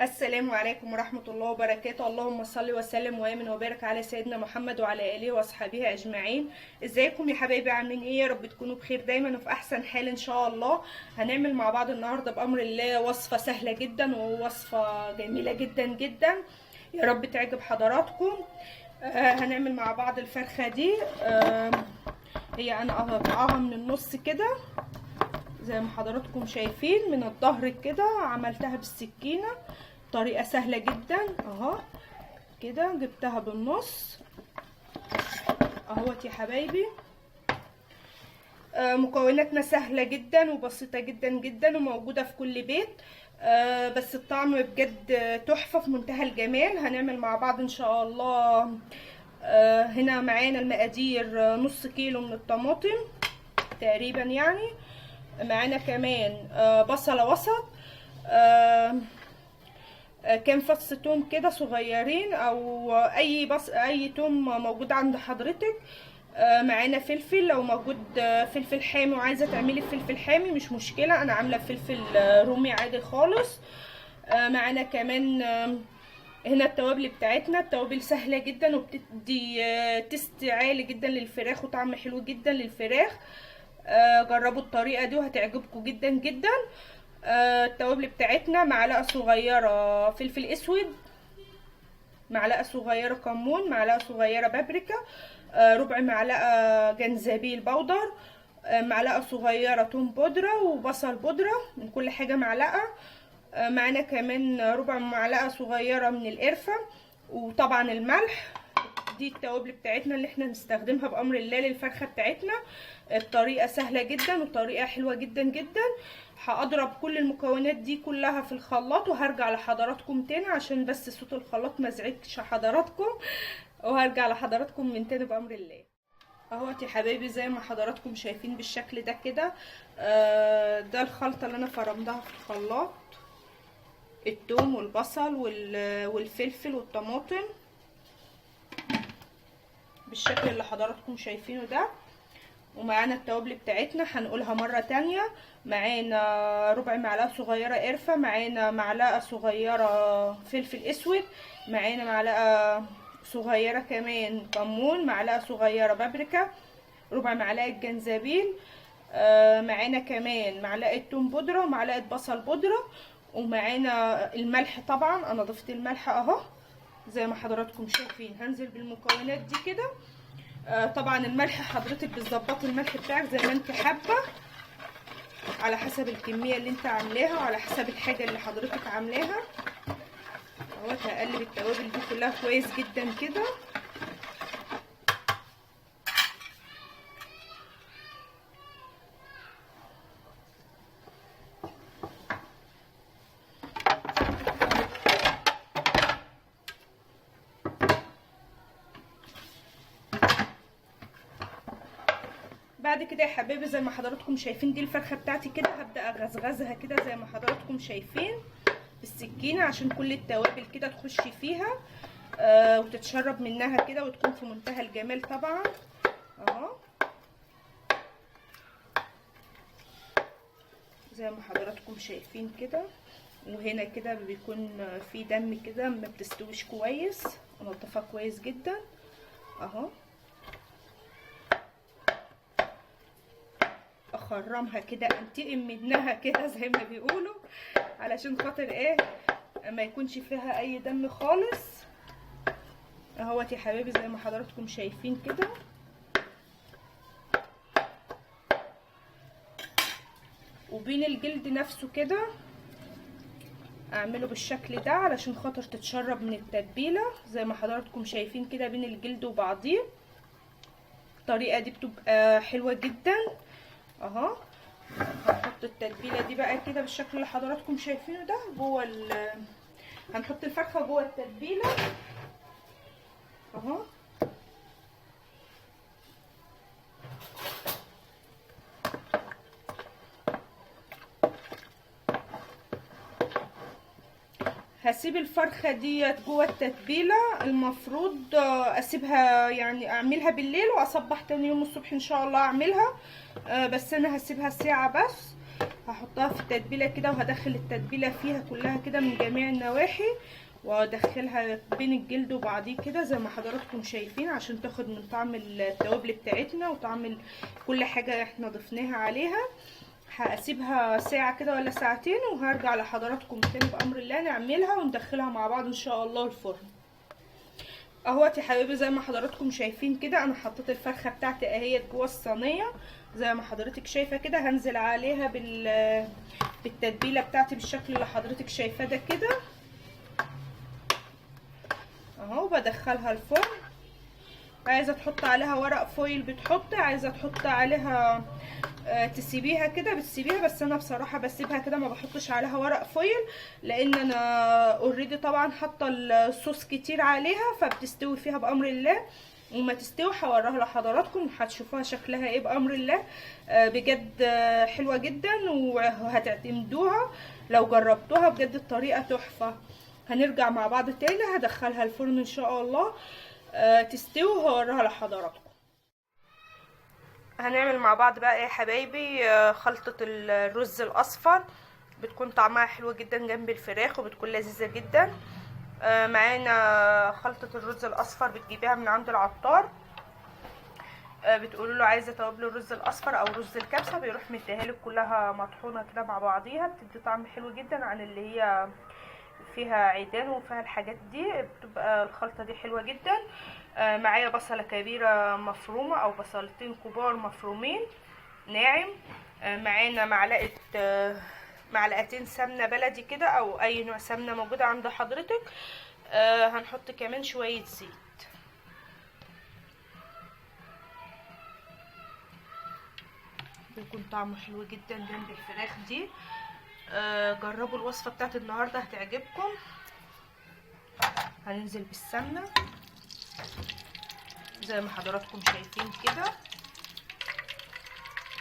السلام عليكم ورحمة الله وبركاته. اللهم صل وسلم وامن وبارك على سيدنا محمد وعلى آله وأصحابه أجمعين. ازيكم يا حبايبي؟ عاملين ايه؟ يا رب تكونوا بخير دايما وفي أحسن حال إن شاء الله. هنعمل مع بعض النهاردة بأمر الله وصفة سهلة جدا ووصفة جميلة جدا جدا، يا رب تعجب حضراتكم. هنعمل مع بعض الفرخة دي. هي أنا قطعاها من النص كده زي ما حضراتكم شايفين، من الظهر كده عملتها بالسكينة، طريقة سهلة جدا اهو كده. جبتها بالنص اهوت يا حبايبي. مكوناتنا سهلة جدا وبسيطة جدا جدا وموجودة في كل بيت. بس الطعم بجد تحفة في منتهى الجمال. هنعمل مع بعض ان شاء الله. هنا معانا المقادير: نص كيلو من الطماطم تقريبا يعني. معانا كمان بصلة وسط، كام فص توم كده صغيرين، او اي توم موجود عند حضرتك. معانا فلفل، لو موجود فلفل حامي وعايزه تعملي فلفل حامي مش مشكله، انا عامله فلفل رومي عادي خالص. معانا كمان هنا التوابل بتاعتنا. التوابل سهله جدا وبتدي تست عالي جدا للفراخ وطعم حلو جدا للفراخ. جربوا الطريقه دي وهتعجبكم جدا جدا. التوابل بتاعتنا: معلقه صغيره فلفل اسود، معلقه صغيره كمون، معلقه صغيره بابريكا، ربع معلقه جنزبيل بودر، معلقه صغيره توم بودره وبصل بودره، من كل حاجه معلقه. معانا كمان ربع معلقه صغيره من القرفه، وطبعا الملح. دي التوابل بتاعتنا اللي احنا هنستخدمها بامر الله للفرخه بتاعتنا. الطريقه سهله جدا وطريقه حلوه جدا جدا. هضرب كل المكونات دي كلها في الخلاط وهرجع لحضراتكم تاني عشان بس صوت الخلاط ما يزعجش حضراتكم، وهرجع لحضراتكم من تاني بامر الله. اهوت يا حبايبي زي ما حضراتكم شايفين بالشكل ده كده. ده الخلطه اللي انا فرمتها في الخلاط: الثوم والبصل والفلفل والطماطم بالشكل اللي حضراتكم شايفينه ده. ومعانا التوابل بتاعتنا هنقولها مرة تانية: معانا ربع معلقة صغيرة قرفة، معانا معلقة صغيرة فلفل اسود، معانا معلقة صغيرة كمان كمون، معلقة صغيرة بابريكا، ربع معلقة جنزبيل، معانا كمان معلقة توم بودرة ومعلقة بصل بودرة، ومعانا الملح. طبعا انا ضفت الملح اهو زي ما حضراتكم شايفين. هنزل بالمكونات دي كده. طبعا الملح حضرتك بتظبطي الملح بتاعك زي ما انت حابه، على حسب الكميه اللي انت عاملاها وعلى حسب الحاجه اللي حضرتك عاملاها. اهوت هقلب التوابل دي كلها كويس جدا كده. بعد كده يا حبايبي زي ما حضراتكم شايفين دي الفرخه بتاعتي كده. هبدا اغزغزها كده زي ما حضراتكم شايفين بالسكينه عشان كل التوابل كده تخش فيها وتتشرب منها كده وتكون في منتهى الجمال طبعا اهو زي ما حضراتكم شايفين كده. وهنا كده بيكون في دم كده ما بتستويش كويس، انضفها كويس جدا اهو. اخرمها كده، انتقم منها كده زي ما بيقولوا، علشان خاطر ايه؟ ما يكونش فيها اي دم خالص اهوت يا حبايبي زي ما حضراتكم شايفين كده. وبين الجلد نفسه كده اعمله بالشكل ده علشان خاطر تتشرب من التتبيله زي ما حضراتكم شايفين كده بين الجلد وبعضيه. الطريقه دي بتبقى حلوه جدا اهو. هنحط التتبيله دي بقى كده بالشكل اللي حضراتكم شايفينه ده جوه هنحط الفرخه جوه التتبيله اهو. هسيب الفرخه ديت جوه التتبيله. المفروض اسيبها يعني اعملها بالليل واصبح تاني يوم الصبح ان شاء الله اعملها. بس انا هسيبها ساعه بس هحطها في التتبيله كده، وهدخل التتبيله فيها كلها كده من جميع النواحي، وادخلها بين الجلد وبعضيه كده زي ما حضراتكم شايفين، عشان تاخد من طعم التوابل بتاعتنا وطعم كل حاجه احنا ضفناها عليها. هسيبها ساعه كده ولا ساعتين، وهرجع لحضراتكم تاني بامر الله نعملها وندخلها مع بعض ان شاء الله الفرن. اهوت يا حبايبي زي ما حضراتكم شايفين كده، انا حطيت الفرخه بتاعتي اهيت جوه الصينيه زي ما حضرتك شايفه كده. هنزل عليها بالتتبيله بتاعتي بالشكل اللي حضرتك شايفاه ده كده اهو. بدخلها الفرن. عايزه تحط عليها ورق فويل بتحطي، عايزه تحط عليها تسيبيها كده بتسيبيها، بس انا بصراحه بسيبها كده ما بحطش عليها ورق فويل، لان انا اوريدي طبعا حاطه الصوص كتير عليها فبتستوي فيها بامر الله. وما تستوي هوريها لحضراتكم وهتشوفوها شكلها ايه بامر الله. بجد حلوه جدا وهتعتمدوها لو جربتوها، بجد الطريقه تحفه. هنرجع مع بعض تاني، هدخلها الفرن ان شاء الله تستوي وهوريها لحضراتكم. هنعمل مع بعض بقى يا حبايبي خلطة الرز الاصفر، بتكون طعمها حلو جدا جنب الفراخ وبتكون لذيذة جدا. معانا خلطة الرز الاصفر بتجيبيها من عند العطار، بتقولوا له عايزه توابل الرز الاصفر او رز الكبسه، بيروح مديها لك كلها مطحونه كده مع بعضيها، بتدي طعم حلو جدا عن اللي هي فيها عيدان وفيها الحاجات دي. بتبقى الخلطه دي حلوه جدا. معايا بصله كبيره مفرومه او بصلتين كبار مفرومين ناعم. معانا معلقتين سمنه بلدي كده او اي نوع سمنه موجوده عند حضرتك. هنحط كمان شويه زيت. بيكون طعمه حلو جدا جنب الفراخ دي. جربوا الوصفه بتاعت النهارده هتعجبكم. هننزل بالسمنه زي ما حضراتكم شايفين كده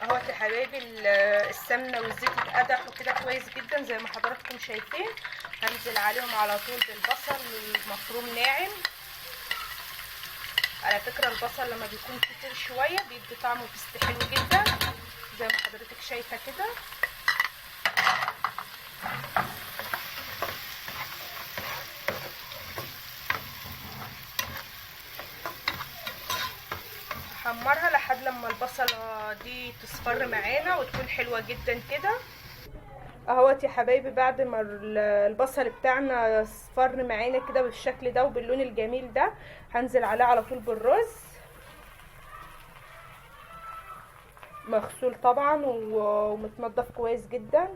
اهوت يا حبايبي. السمنه والزيت اتقدحوا كده كويس جدا زي ما حضراتكم شايفين. هنزل عليهم على طول بالبصل المفروم ناعم. على فكره البصل لما بيكون كتير شويه بيدي طعم وبيست حلو جدا زي ما حضرتك شايفه كده. هحمرها لحد لما البصله دي تصفر معانا وتكون حلوه جدا كده اهوت يا حبايبي. بعد ما البصل بتاعنا اصفر معانا كده بالشكل ده وباللون الجميل ده، هنزل عليه على طول بالرز مغسول طبعا ومتنضف كويس جدا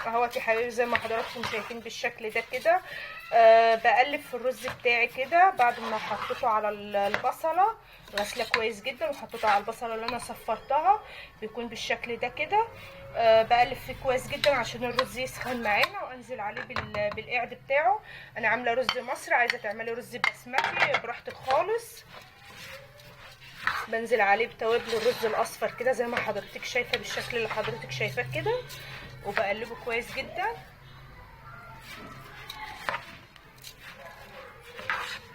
اهوت يا حبايبي زي ما حضراتكم شايفين بالشكل ده كده. بقلب في الرز بتاعي كده بعد ما حطيته على البصله غسله كويس جدا وحطيته على البصله اللي انا صفرتها، بيكون بالشكل ده كده. بقلب فيه كويس جدا عشان الرز يسخن معانا، وانزل عليه بالقعد بتاعه. انا عامله رز مصري، عايزه تعملي رز بسمتي براحتك خالص. بنزل عليه بتوابل الرز الاصفر كده زي ما حضرتك شايفه بالشكل اللي حضرتك شايفاه كده، وبقلبه كويس جدا.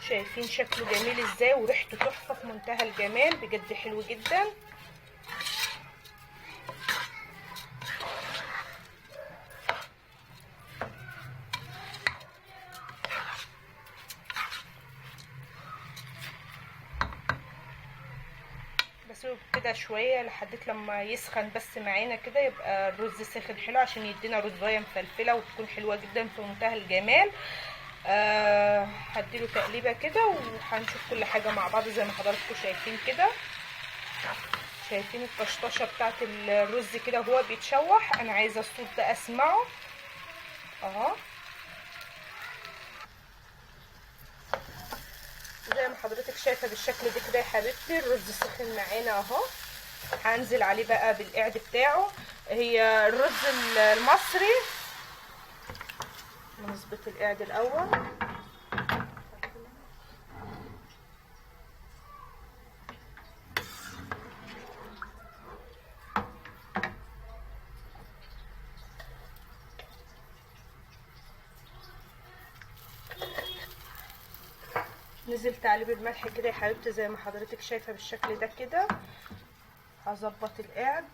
شايفين شكله جميل ازاي وريحته تحفه في منتهى الجمال، بجد حلو جدا. بسيبه كده شويه لحد لما يسخن بس معانا كده، يبقى الرز ساخن حلو عشان يدينا رزايه مفلفله وتكون حلوه جدا في منتهى الجمال. هديله تقليبه كده وهنشوف كل حاجه مع بعض زي ما حضراتكم شايفين كده. شايفين الطشطشه بتاعت الرز كده وهو بيتشوح. انا عايزه الصوت ده اسمعه اهو زي ما حضرتك شايفه بالشكل ده كده يا حبيبتي. الرز سخن معانا اهو. هنزل عليه بقى بالقعد بتاعه. هي الرز المصري نظبط القعد الاول. نزلت عليه بالملح كده يا حبيبتي زي ما حضرتك شايفه بالشكل ده كده. هظبط القعد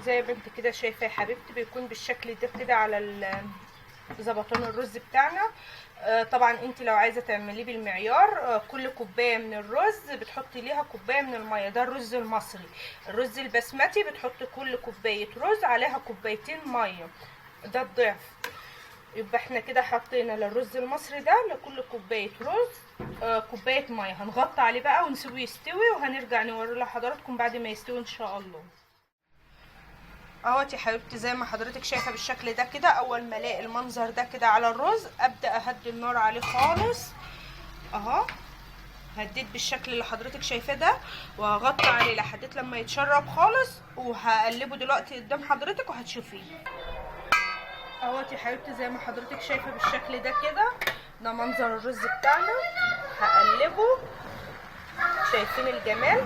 زي ما انت كده شايفه يا حبيبتي، بيكون بالشكل ده كده على زبطان الرز بتاعنا. طبعا انت لو عايزه تعمليه بالمعيار، كل كوبايه من الرز بتحطي ليها كوبايه من الميه. ده الرز المصري. الرز البسمتي بتحطي كل كوبايه رز عليها كوبايتين ميه، ده الضعف. يبقى احنا كده حطينا للرز المصري ده لكل كوبايه رز كوبايه ميه. هنغطي عليه بقى ونسيبه يستوي، وهنرجع نوري لحضراتكم بعد ما يستوي ان شاء الله. اهوت يا حبيبتي زي ما حضرتك شايفه بالشكل ده كده. اول ما الاقي المنظر ده كده على الرز ابدا اهدي النار عليه خالص اهو. هديت بالشكل اللي حضرتك شايفاه ده، وهغطي عليه لحد لما يتشرب خالص، وهقلبه دلوقتي قدام حضرتك وهتشوفيه. اهوت يا حبيبتي زي ما حضرتك شايفه بالشكل ده كده. ده منظر الرز بتاعنا. هقلبه. شايفين الجمال؟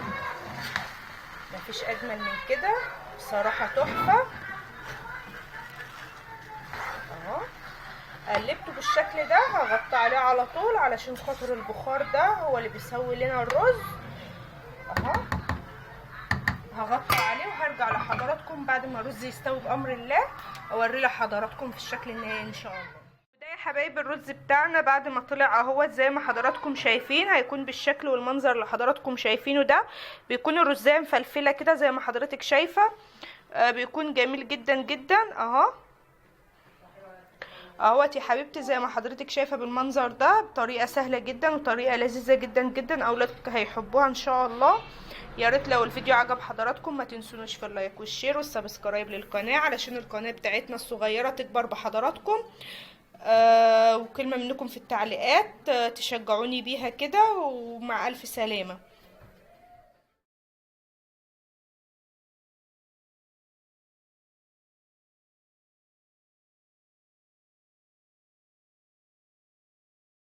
مفيش اجمل من كده بصراحه، تحفه اهو. قلبته بالشكل ده. هغطي عليه على طول علشان خاطر البخار ده هو اللي بيسوي لنا الرز اهو. هغطي عليه وهرجع لحضراتكم بعد ما الرز يستوي بامر الله، اوري لحضراتكم في الشكل النهائي ان شاء الله. ده يا حبايب الرز بتاعنا بعد ما طلع اهوت زي ما حضراتكم شايفين. هيكون بالشكل والمنظر اللي حضراتكم شايفينه ده. بيكون الرزايه مفلفله كده زي ما حضرتك شايفه. بيكون جميل جدا جدا اهو. اهوت يا حبيبتي زي ما حضرتك شايفه بالمنظر ده، بطريقه سهله جدا وطريقه لذيذه جدا جدا. اولادك هيحبوها ان شاء الله. يا ريت لو الفيديو عجب حضراتكم ما تنسونوش في اللايك والشير والسبسكرايب للقناه، علشان القناه بتاعتنا الصغيره تكبر بحضراتكم. وكلمه منكم في التعليقات تشجعوني بيها كده، ومع الف سلامه.